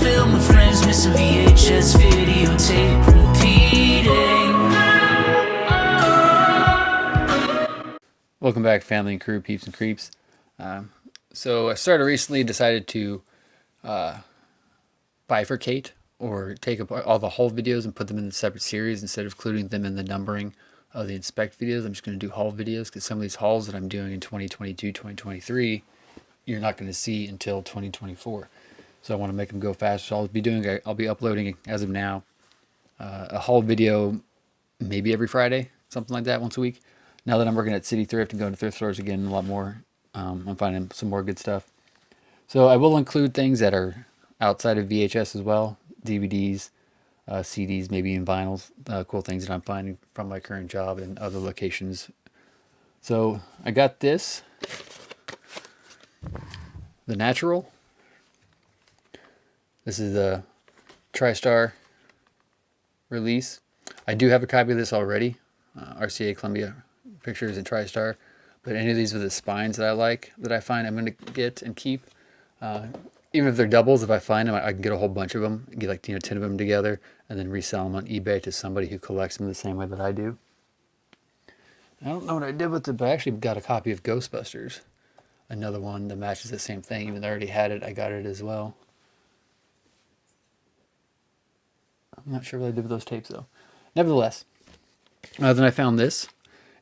film with friends, missing VHS videotape repeating. Welcome back, family and crew, peeps and creeps. So I started recently, decided to bifurcate or take apart all the haul videos and put them in a separate series instead of including them in the numbering of the inspect videos. I'm just going to do haul videos because some of these hauls that I'm doing in 2022, 2023, you're not going to see until 2024. So I want to make them go faster. So I'll be uploading as of now a haul video maybe every Friday, something like that, once a week. Now that I'm working at City Thrift and going to thrift stores again a lot more, I'm finding some more good stuff. So I will include things that are outside of VHS as well, DVDs, CDs, maybe even vinyls, cool things that I'm finding from my current job and other locations. So I got this, the Natural. This is the TriStar release. I do have a copy of this already, RCA Columbia Pictures and TriStar, but any of these with the spines that I like, that I find I'm going to get and keep. Even if they're doubles, if I find them, I can get a whole bunch of them, get like 10 of them together, and then resell them on eBay to somebody who collects them the same way that I do. I don't know what I did with it, but I actually got a copy of Ghostbusters, another one that matches the same thing. Even though I already had it, I got it as well. I'm not sure what I did with those tapes though. Nevertheless, then I found this,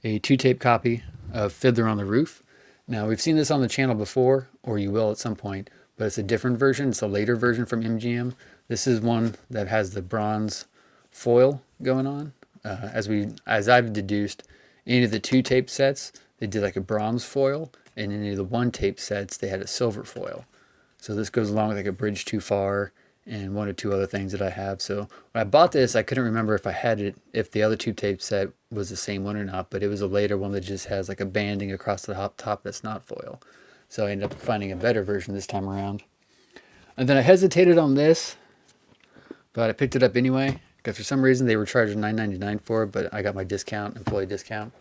a 2-tape copy of Fiddler on the Roof. Now, we've seen this on the channel before, or you will at some point, but it's a different version. It's a later version from MGM. This is one that has the bronze foil going on. As I've deduced, any of the 2-tape sets, they did like a bronze foil, and any of the 1-tape sets, they had a silver foil. So this goes along with like a Bridge Too Far and 1 or 2 other things that I have. So when I bought this, I couldn't remember if I had it, if the other 2-tape set was the same one or not, but it was a later one that just has like a banding across the top that's not foil. So I ended up finding a better version this time around. And then I hesitated on this, but I picked it up anyway, because for some reason they were charging $9.99 for it, but I got my discount, employee discount.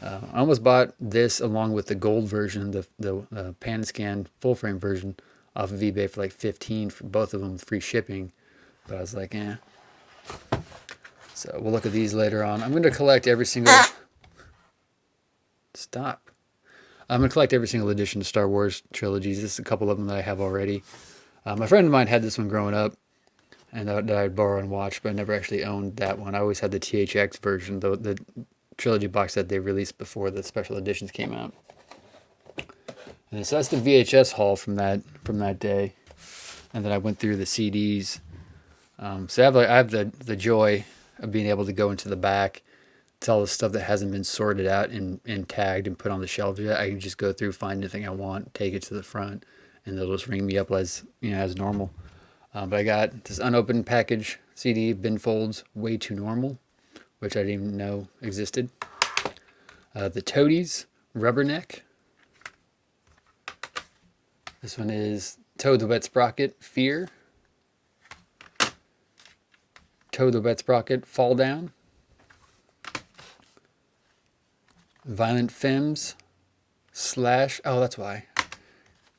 I almost bought this along with the gold version, the pan and scan full frame version, off of eBay for like $15 for both of them, free shipping. But I was like, eh. So we'll look at these later on. I'm going to collect every single... Stop. I'm going to collect every single edition of Star Wars trilogies. This is a couple of them that I have already. My friend of mine had this one growing up, and that I'd borrow and watch, but I never actually owned that one. I always had the THX version, the trilogy box that they released before the special editions came out. And so that's the VHS haul from that day. And then I went through the CDs. So I have the joy of being able to go into the back, to all the stuff that hasn't been sorted out and tagged and put on the shelves yet. I can just go through, find anything I want, take it to the front, and they'll just ring me up as normal. But I got this unopened package CD, Bin Folds, Way Too Normal, which I didn't even know existed. The Toadies, Rubberneck. This one is Toad the Wet Sprocket, Fear. Toad the Wet Sprocket, Fall Down. Violent Femmes, Slash. Oh, that's why.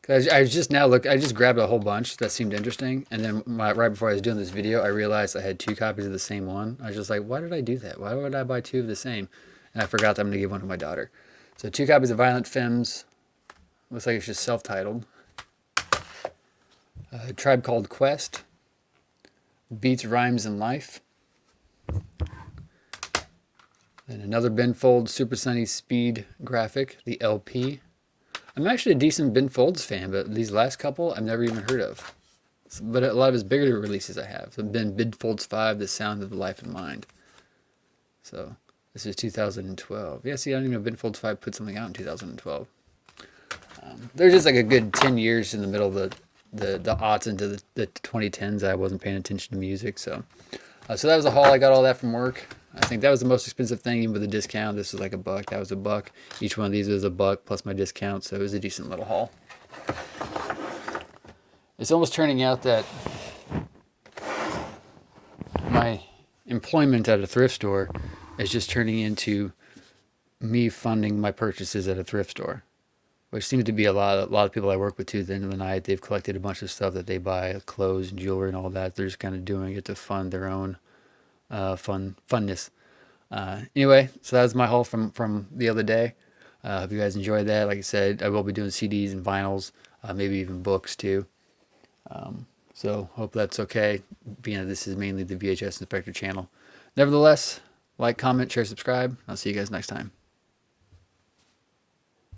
I just grabbed a whole bunch that seemed interesting, and then right before I was doing this video, I realized I had 2 copies of the same one. I was just like, why did I do that? Why would I buy 2 of the same? And I forgot that I'm going to give one to my daughter. So 2 copies of Violent Femmes. Looks like it's just self-titled. Tribe Called Quest. Beats, Rhymes, and Life. Then another Ben Folds Super Sunny Speed graphic, the LP. I'm actually a decent Ben Folds fan, but these last couple I've never even heard of. But a lot of his bigger releases I have. So Ben Folds 5, The Sound of the Life and Mind. So this is 2012. Yeah, see, I don't even know if Ben Folds 5 put something out in 2012. There's just like a good 10 years in the middle of the aughts into the 2010s. I wasn't paying attention to music, so that was a haul. I got all that from work. I think that was the most expensive thing, even with a discount. This was like $1. That was $1. Each one of these was $1 plus my discount, so it was a decent little haul. It's almost turning out that my employment at a thrift store is just turning into me funding my purchases at a thrift store, which seems to be a lot of people I work with too. At the end of the night, they've collected a bunch of stuff that they buy, clothes and jewelry and all that. They're just kind of doing it to fund their own funness. Anyway, so that was my haul from the other day. Hope you guys enjoyed that. Like I said, I will be doing CDs and vinyls, maybe even books too. So hope that's okay, being that this is mainly the VHS Inspector channel. Nevertheless, like, comment, share, subscribe. I'll see you guys next time.